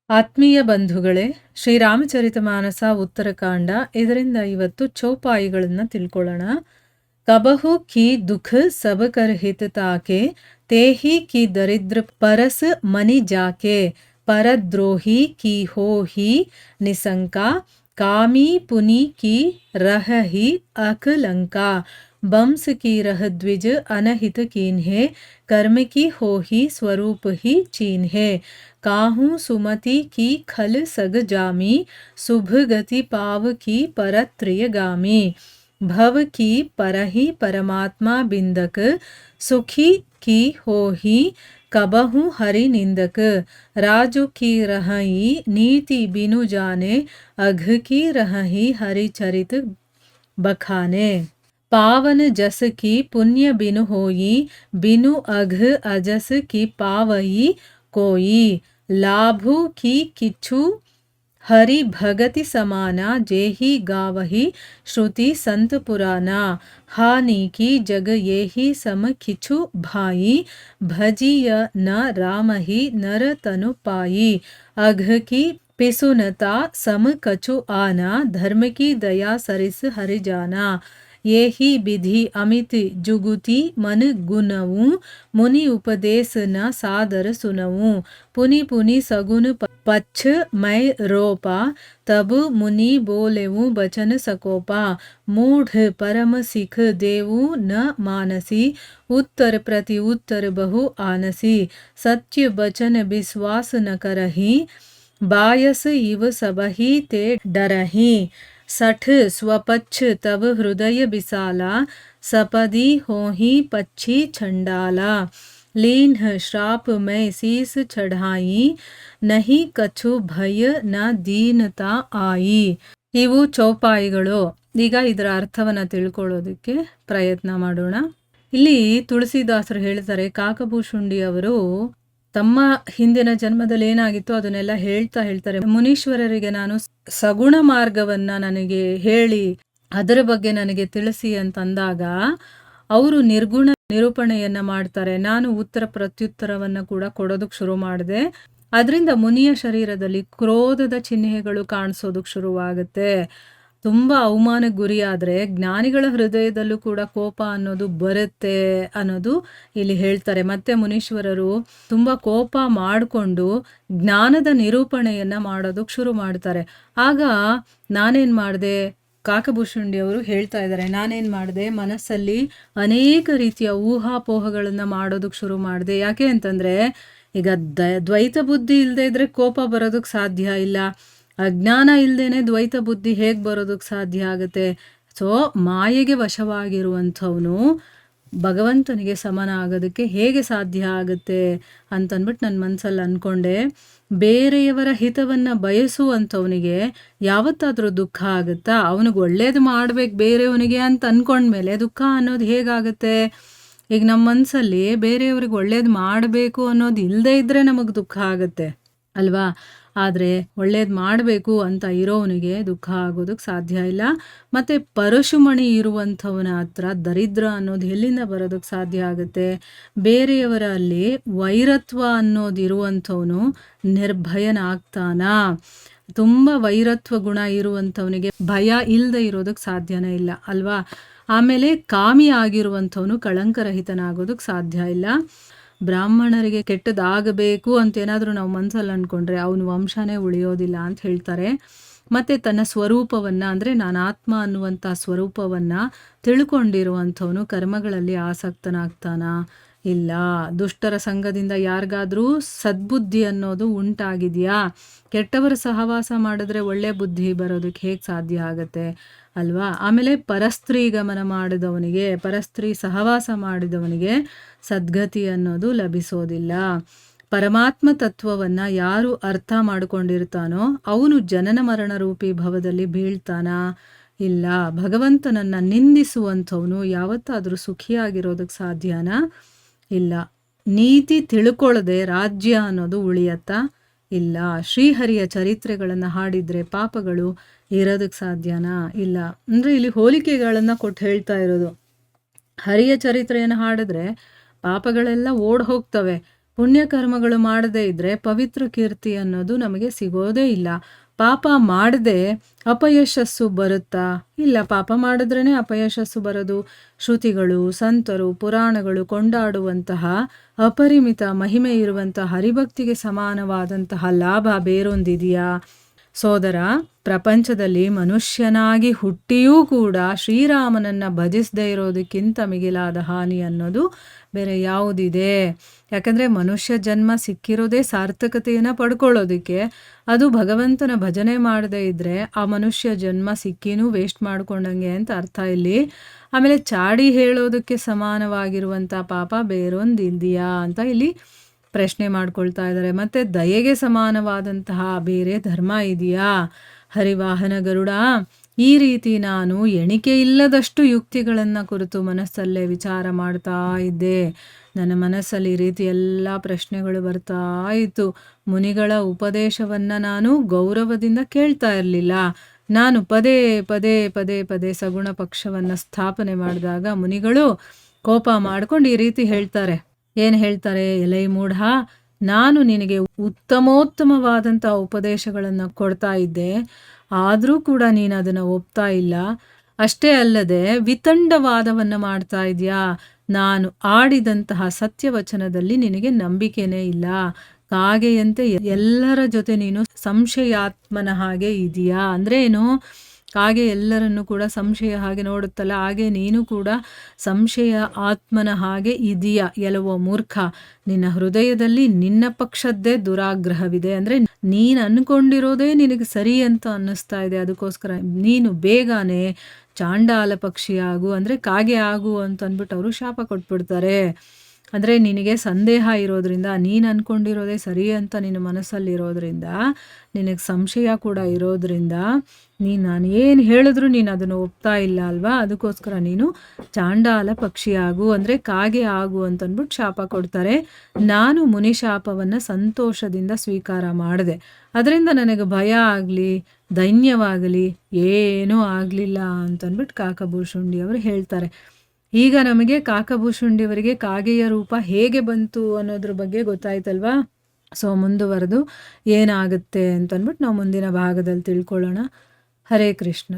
ಆತ್ಮೀಯ ಬಂಧುಗಳೇ, ಶ್ರೀರಾಮಚರಿತಮಾನಸ ಉತ್ತರಕಾಂಡ ಇದರಿಂದ ಇವತ್ತು ಚೌಪಾಯಿಗಳನ್ನು ತಿಳ್ಕೊಳ್ಳೋಣ. ಕಬಹು ಕಿ ದುಃಖ ಸಬ ಕರ್ ಹಿತ ತಾಕೆ, ತೇಹಿ ಕಿ ದರಿದ್ರ ಪರಸ್ ಮನಿ ಜಾಕೆ, ಪರದ್ರೋಹಿ ಕಿ ಹೋ ಹಿ ನಿಸಂಕಾ, ಕಾಮಿ ಪುನಿ ಕಿ ರಹಿ ಅಕಲಂಕಾ, बंस की रह द्विज अनहित कीन्हे, कर्म की हो ही स्वरूप ही चीन्हे, काहू सुमति की खल सग जामी, शुभ गति पाव की परत्रिय गामी, भव की परहि परमात्मा बिंदक, सुखी की हो ही कबहू हरि निंदक, राजु की रहई नीति बिनु जाने, अघ की रहई हरि चरित बखाने, पावन जस की पुण्य बिनु होई, बिनु अघ अजस की पावई कोई, लाभु की किछु हरि भगति समाना, जेहि गावहि श्रुति संत पुराना, हानि की जग येहि सम किछु भाई, भजिय न राम ही नर तनु पाई, अघ की पिसुनता सम कछु आना, धर्म की दया सरिस हरि जाना, ये ही विधि अमित जुगुति मन गुनऊं, मुनि उपदेश न सादर सुनऊं, पुनि पुनि सगुन पच्छ मैं रोपा, तब मुनि बोलेऊं बचन सकोपा, मूढ़ परम सिख देवू न मानसी, उत्तर प्रति उत्तर बहु आनसी, सत्य वचन विश्वास न करही, बायस इव सबही ते डरही, सठ स्वपच्छ तब हृदय विशाला, सपदी होही पच्छी छंडाला, लीन श्राप में शीस चढ़ाई, नहीं कछु भय न दीनता आई. ಇವು ಚೌಪಾಯಿಗಳು. ಈಗ ಇದರ ಅರ್ಥವನ್ನ ತಿಳ್ಕೊಳ್ಳೋದಕ್ಕೆ ಪ್ರಯತ್ನ ಮಾಡೋಣ. ಇಲ್ಲಿ ತುಳಸಿದಾಸರು ಹೇಳ್ತಾರೆ, ಕಾಕಭೂಷುಂಡಿ ಅವರು ತಮ್ಮ ಹಿಂದಿನ ಜನ್ಮದಲ್ಲಿ ಏನಾಗಿತ್ತು ಅದನ್ನೆಲ್ಲ ಹೇಳ್ತಾರೆ, ಮುನೀಶ್ವರರಿಗೆ ನಾನು ಸಗುಣ ಮಾರ್ಗವನ್ನ ನನಗೆ ಹೇಳಿ ಅದರ ಬಗ್ಗೆ ನನಗೆ ತಿಳಿಸಿ ಅಂತಂದಾಗ ಅವರು ನಿರ್ಗುಣ ನಿರೂಪಣೆಯನ್ನ ಮಾಡ್ತಾರೆ. ನಾನು ಉತ್ತರ ಪ್ರತ್ಯುತ್ತರವನ್ನ ಕೂಡ ಕೊಡೋದಕ್ಕೆ ಶುರು ಮಾಡಿದೆ. ಅದರಿಂದ ಮುನಿಯ ಶರೀರದಲ್ಲಿ ಕ್ರೋಧದ ಚಿಹ್ನೆಗಳು ಕಾಣಿಸೋದಕ್ಕೆ ಶುರುವಾಗುತ್ತೆ. ತುಂಬ ಅವಮಾನಕ್ಕೆ ಗುರಿಯಾದರೆ ಜ್ಞಾನಿಗಳ ಹೃದಯದಲ್ಲೂ ಕೂಡ ಕೋಪ ಅನ್ನೋದು ಬರುತ್ತೆ ಅನ್ನೋದು ಇಲ್ಲಿ ಹೇಳ್ತಾರೆ. ಮತ್ತೆ ಮುನೀಶ್ವರರು ತುಂಬ ಕೋಪ ಮಾಡಿಕೊಂಡು ಜ್ಞಾನದ ನಿರೂಪಣೆಯನ್ನ ಮಾಡೋದಕ್ಕೆ ಶುರು ಮಾಡ್ತಾರೆ. ಆಗ ನಾನೇನು ಮಾಡಿದೆ, ಕಾಕಭೂಷುಂಡಿ ಅವರು ಹೇಳ್ತಾ ಇದ್ದಾರೆ, ನಾನೇನು ಮಾಡಿದೆ, ಮನಸ್ಸಲ್ಲಿ ಅನೇಕ ರೀತಿಯ ಊಹಾಪೋಹಗಳನ್ನು ಮಾಡೋದಕ್ಕೆ ಶುರು ಮಾಡಿದೆ. ಯಾಕೆ ಅಂತಂದರೆ ಈಗ ದ್ವೈತ ಬುದ್ಧಿ ಇಲ್ಲದೆ ಇದ್ರೆ ಕೋಪ ಬರೋದಕ್ಕೆ ಸಾಧ್ಯ ಇಲ್ಲ. ಅಜ್ಞಾನ ಇಲ್ಲದೇನೆ ದ್ವೈತ ಬುದ್ಧಿ ಹೇಗೆ ಬರೋದಕ್ಕೆ ಸಾಧ್ಯ ಆಗುತ್ತೆ? ಸೊ ಮಾಯೆಗೆ ವಶವಾಗಿರುವಂಥವನು ಭಗವಂತನಿಗೆ ಸಮನ ಆಗೋದಕ್ಕೆ ಹೇಗೆ ಸಾಧ್ಯ ಆಗುತ್ತೆ ಅಂತಂದ್ಬಿಟ್ಟು ನನ್ನ ಮನಸ್ಸಲ್ಲಿ ಅಂದ್ಕೊಂಡೆ. ಬೇರೆಯವರ ಹಿತವನ್ನು ಬಯಸುವಂಥವನಿಗೆ ಯಾವತ್ತಾದರೂ ದುಃಖ ಆಗುತ್ತಾ? ಅವನಿಗೆ ಒಳ್ಳೇದು ಮಾಡ್ಬೇಕು ಬೇರೆಯವನಿಗೆ ಅಂತ ಅಂದ್ಕೊಂಡ್ಮೇಲೆ ದುಃಖ ಅನ್ನೋದು ಹೇಗಾಗುತ್ತೆ? ಈಗ ನಮ್ಮ ಮನಸ್ಸಲ್ಲಿ ಬೇರೆಯವ್ರಿಗೆ ಒಳ್ಳೇದು ಮಾಡಬೇಕು ಅನ್ನೋದು ಇಲ್ಲದೇ ಇದ್ದರೆ ನಮಗೆ ದುಃಖ ಆಗುತ್ತೆ ಅಲ್ವಾ? ಆದರೆ ಒಳ್ಳೇದು ಮಾಡಬೇಕು ಅಂತ ಇರೋವನಿಗೆ ದುಃಖ ಆಗೋದಕ್ಕೆ ಸಾಧ್ಯ ಇಲ್ಲ. ಮತ್ತು ಪರಶುಮಣಿ ಇರುವಂಥವನ ಹತ್ರ ದರಿದ್ರ ಅನ್ನೋದು ಎಲ್ಲಿಂದ ಬರೋದಕ್ಕೆ ಸಾಧ್ಯ ಆಗುತ್ತೆ? ಬೇರೆಯವರಲ್ಲಿ ವೈರತ್ವ ಅನ್ನೋದು ಇರುವಂಥವನು ನಿರ್ಭಯನಾಗ್ತಾನಾ? ತುಂಬ ವೈರತ್ವ ಗುಣ ಇರುವಂಥವನಿಗೆ ಭಯ ಇಲ್ಲದೆ ಇರೋದಕ್ಕೆ ಸಾಧ್ಯನೇ ಇಲ್ಲ ಅಲ್ವಾ? ಆಮೇಲೆ ಕಾಮಿ ಆಗಿರುವಂಥವನು ಕಳಂಕರಹಿತನಾಗೋದಕ್ಕೆ ಸಾಧ್ಯ ಇಲ್ಲ. ಬ್ರಾಹ್ಮಣರಿಗೆ ಕೆಟ್ಟದಾಗಬೇಕು ಅಂತೇನಾದರೂ ನಾವು ಮನಸ್ಸಲ್ಲಿ ಅಂದ್ಕೊಂಡ್ರೆ ಅವನ ವಂಶನೇ ಉಳಿಯೋದಿಲ್ಲ ಅಂತ ಹೇಳ್ತಾರೆ. ಮತ್ತು ತನ್ನ ಸ್ವರೂಪವನ್ನು ಅಂದರೆ ನಾನು ಆತ್ಮ ಅನ್ನುವಂಥ ಸ್ವರೂಪವನ್ನು ತಿಳ್ಕೊಂಡಿರುವಂಥವನು ಕರ್ಮಗಳಲ್ಲಿ ಆಸಕ್ತನಾಗ್ತಾನಾ? ಇಲ್ಲ. ದುಷ್ಟರ ಸಂಘದಿಂದ ಯಾರಿಗಾದರೂ ಸದ್ಬುದ್ಧಿ ಅನ್ನೋದು ಉಂಟಾಗಿದೆಯಾ? ಕೆಟ್ಟವರ ಸಹವಾಸ ಮಾಡಿದ್ರೆ ಒಳ್ಳೆ ಬುದ್ಧಿ ಬರೋದಕ್ಕೆ ಹೇಗೆ ಸಾಧ್ಯ ಆಗುತ್ತೆ ಅಲ್ವಾ? ಆಮೇಲೆ ಪರಸ್ತ್ರೀ ಗಮನ ಮಾಡಿದವನಿಗೆ, ಪರಸ್ತ್ರೀ ಸಹವಾಸ ಮಾಡಿದವನಿಗೆ ಸದ್ಗತಿ ಅನ್ನೋದು ಲಭಿಸೋದಿಲ್ಲ. ಪರಮಾತ್ಮ ತತ್ವವನ್ನು ಯಾರು ಅರ್ಥ ಮಾಡಿಕೊಂಡಿರ್ತಾನೋ ಅವನು ಜನನ ಮರಣ ರೂಪಿ ಭವದಲ್ಲಿ ಬೀಳ್ತಾನಾ? ಇಲ್ಲ. ಭಗವಂತನನ್ನು ನಿಂದಿಸುವಂಥವನು ಯಾವತ್ತಾದರೂ ಸುಖಿಯಾಗಿರೋದಕ್ಕೆ ಸಾಧ್ಯನಾ? ಇಲ್ಲ. ನೀತಿ ತಿಳ್ಕೊಳ್ಳದೆ ರಾಜ್ಯ ಅನ್ನೋದು ಉಳಿಯತ್ತಾ? ಇಲ್ಲ. ಶ್ರೀಹರಿಯ ಚರಿತ್ರೆಗಳನ್ನು ಹಾಡಿದರೆ ಪಾಪಗಳು ಇರೋದಕ್ಕೆ ಸಾಧ್ಯನಾ? ಇಲ್ಲ. ಅಂದರೆ ಇಲ್ಲಿ ಹೋಲಿಕೆಗಳನ್ನು ಕೊಟ್ಟು ಹೇಳ್ತಾ ಇರೋದು. ಹರಿಯ ಚರಿತ್ರೆಯನ್ನು ಹಾಡಿದ್ರೆ ಪಾಪಗಳೆಲ್ಲ ಓಡ್ ಹೋಗ್ತವೆ, ಪುಣ್ಯಕರ್ಮಗಳು ಮಾಡದೇ ಇದ್ದರೆ ಪವಿತ್ರ ಕೀರ್ತಿ ಅನ್ನೋದು ನಮಗೆ ಸಿಗೋದೇ ಇಲ್ಲ. ಪಾಪ ಮಾಡದೆ ಅಪಯಶಸ್ಸು ಬರುತ್ತಾ? ಇಲ್ಲ, ಪಾಪ ಮಾಡಿದ್ರೇ ಅಪಯಶಸ್ಸು ಬರೋದು. ಶ್ರುತಿಗಳು, ಸಂತರು, ಪುರಾಣಗಳು ಕೊಂಡಾಡುವಂತಹ ಅಪರಿಮಿತ ಮಹಿಮೆ ಇರುವಂತಹ ಹರಿಭಕ್ತಿಗೆ ಸಮಾನವಾದಂತಹ ಲಾಭ ಬೇರೊಂದಿದೆಯಾ? ಸೋದರ, ಪ್ರಪಂಚದಲ್ಲಿ ಮನುಷ್ಯನಾಗಿ ಹುಟ್ಟಿಯೂ ಕೂಡ ಶ್ರೀರಾಮನನ್ನು ಭಜಿಸದೇ ಇರೋದಕ್ಕಿಂತ ಮಿಗಿಲಾದ ಹಾನಿ ಅನ್ನೋದು ಬೇರೆ ಯಾವುದಿದೆ? ಯಾಕಂದರೆ ಮನುಷ್ಯ ಜನ್ಮ ಸಿಕ್ಕಿರೋದೇ ಸಾರ್ಥಕತೆಯನ್ನು ಪಡ್ಕೊಳ್ಳೋದಕ್ಕೆ. ಅದು ಭಗವಂತನ ಭಜನೆ ಮಾಡದೇ ಇದ್ದರೆ ಆ ಮನುಷ್ಯ ಜನ್ಮ ಸಿಕ್ಕಿನೂ ವೇಸ್ಟ್ ಮಾಡ್ಕೊಂಡಂಗೆ ಅಂತ ಅರ್ಥ ಇಲ್ಲಿ. ಆಮೇಲೆ ಚಾಡಿ ಹೇಳೋದಕ್ಕೆ ಸಮಾನವಾಗಿರುವಂಥ ಪಾಪ ಬೇರೊಂದಿದೆಯಾ ಅಂತ ಇಲ್ಲಿ ಪ್ರಶ್ನೆ ಮಾಡ್ಕೊಳ್ತಾ ಇದ್ದಾರೆ. ಮತ್ತು ದಯೆಗೆ ಸಮಾನವಾದಂತಹ ಬೇರೆ ಧರ್ಮ ಇದೆಯಾ? ಹರಿವಾಹನ ಗರುಡ, ಈ ರೀತಿ ನಾನು ಎಣಿಕೆ ಇಲ್ಲದಷ್ಟು ಯುಕ್ತಿಗಳನ್ನು ಕುರಿತು ಮನಸ್ಸಲ್ಲೇ ವಿಚಾರ ಮಾಡ್ತಾ ಇದ್ದೆ. ನನ್ನ ಮನಸ್ಸಲ್ಲಿ ಈ ರೀತಿ ಎಲ್ಲ ಪ್ರಶ್ನೆಗಳು ಬರ್ತಾ ಇತ್ತು. ಮುನಿಗಳ ಉಪದೇಶವನ್ನು ನಾನು ಗೌರವದಿಂದ ಕೇಳ್ತಾ ಇರಲಿಲ್ಲ. ನಾನು ಪದೇ ಪದೇ ಪದೇ ಪದೇ ಸಗುಣ ಪಕ್ಷವನ್ನು ಸ್ಥಾಪನೆ ಮಾಡಿದಾಗ ಮುನಿಗಳು ಕೋಪ ಮಾಡ್ಕೊಂಡು ಈ ರೀತಿ ಹೇಳ್ತಾರೆ. ಏನು ಹೇಳ್ತಾರೆ? ಎಲೈ ಮೂಢ, ನಾನು ನಿನಗೆ ಉತ್ತಮೋತ್ತಮವಾದಂಥ ಉಪದೇಶಗಳನ್ನು ಕೊಡ್ತಾ ಇದ್ದೆ, ಆದರೂ ಕೂಡ ನೀನು ಅದನ್ನು ಒಪ್ತಾ ಇಲ್ಲ. ಅಷ್ಟೇ ಅಲ್ಲದೆ ವಿತಂಡವಾದವನ್ನು ಮಾಡ್ತಾ ಇದೆಯಾ. ನಾನು ಆಡಿದಂತಹ ಸತ್ಯವಚನದಲ್ಲಿ ನಿನಗೆ ನಂಬಿಕೆನೇ ಇಲ್ಲ. ಕಾಗೆಯಂತೆ ಎಲ್ಲರ ಜೊತೆ ನೀನು ಸಂಶಯಾತ್ಮನ ಹಾಗೆ ಇದೆಯಾ. ಅಂದರೆ ಏನು? ಕಾಗೆ ಎಲ್ಲರನ್ನು ಕೂಡ ಸಂಶಯ ಹಾಗೆ ನೋಡುತ್ತಲ್ಲ, ಹಾಗೆ ನೀನು ಕೂಡ ಸಂಶಯ ಆತ್ಮನ ಹಾಗೆ ಇದೆಯಾ. ಎಲ್ಲವೋ ಮೂರ್ಖ, ನಿನ್ನ ಹೃದಯದಲ್ಲಿ ನಿನ್ನ ಪಕ್ಷದ್ದೇ ದುರಾಗ್ರಹವಿದೆ. ಅಂದರೆ ನೀನು ಅಂದ್ಕೊಂಡಿರೋದೇ ನಿನಗೆ ಸರಿ ಅಂತ ಅನ್ನಿಸ್ತಾ ಇದೆ. ಅದಕ್ಕೋಸ್ಕರ ನೀನು ಬೇಗನೆ ಚಾಂಡಾಲ ಪಕ್ಷಿಯಾಗು, ಅಂದರೆ ಕಾಗೆ ಆಗು ಅಂತಂದ್ಬಿಟ್ಟು ಅವರು ಶಾಪ ಕೊಟ್ಬಿಡ್ತಾರೆ. ಅಂದರೆ ನಿನಗೆ ಸಂದೇಹ ಇರೋದ್ರಿಂದ, ನೀನು ಅಂದ್ಕೊಂಡಿರೋದೇ ಸರಿ ಅಂತ ನಿನ್ನ ಮನಸ್ಸಲ್ಲಿರೋದ್ರಿಂದ, ನಿನಗೆ ಸಂಶಯ ಕೂಡ ಇರೋದ್ರಿಂದ, ನಾನು ಏನು ಹೇಳಿದ್ರು ನೀನು ಅದನ್ನು ಒಪ್ತಾ ಇಲ್ಲ ಅಲ್ವಾ. ಅದಕ್ಕೋಸ್ಕರ ನೀನು ಚಾಂಡಾಲ ಪಕ್ಷಿಯಾಗು, ಅಂದರೆ ಕಾಗೆ ಆಗು ಅಂತಂದ್ಬಿಟ್ಟು ಶಾಪ ಕೊಡ್ತಾರೆ. ನಾನು ಮುನಿ ಶಾಪವನ್ನು ಸಂತೋಷದಿಂದ ಸ್ವೀಕಾರ ಮಾಡಿದೆ. ಅದರಿಂದ ನನಗೆ ಭಯ ಆಗಲಿ ದೈನ್ಯವಾಗಲಿ ಏನೂ ಆಗಲಿಲ್ಲ ಅಂತಂದ್ಬಿಟ್ಟು ಕಾಕಭೂಷುಂಡಿ ಅವರು ಹೇಳ್ತಾರೆ. ಈಗ ನಮಗೆ ಕಾಕಭೂಷುಂಡಿಯವರಿಗೆ ಕಾಗೆಯ ರೂಪ ಹೇಗೆ ಬಂತು ಅನ್ನೋದ್ರ ಬಗ್ಗೆ ಗೊತ್ತಾಯ್ತಲ್ವಾ. ಸೊ ಮುಂದುವರೆದು ಏನಾಗುತ್ತೆ ಅಂತಂದ್ಬಿಟ್ಟು ನಾವು ಮುಂದಿನ ಭಾಗದಲ್ಲಿ ತಿಳ್ಕೊಳ್ಳೋಣ. ಹರೇ ಕೃಷ್ಣ.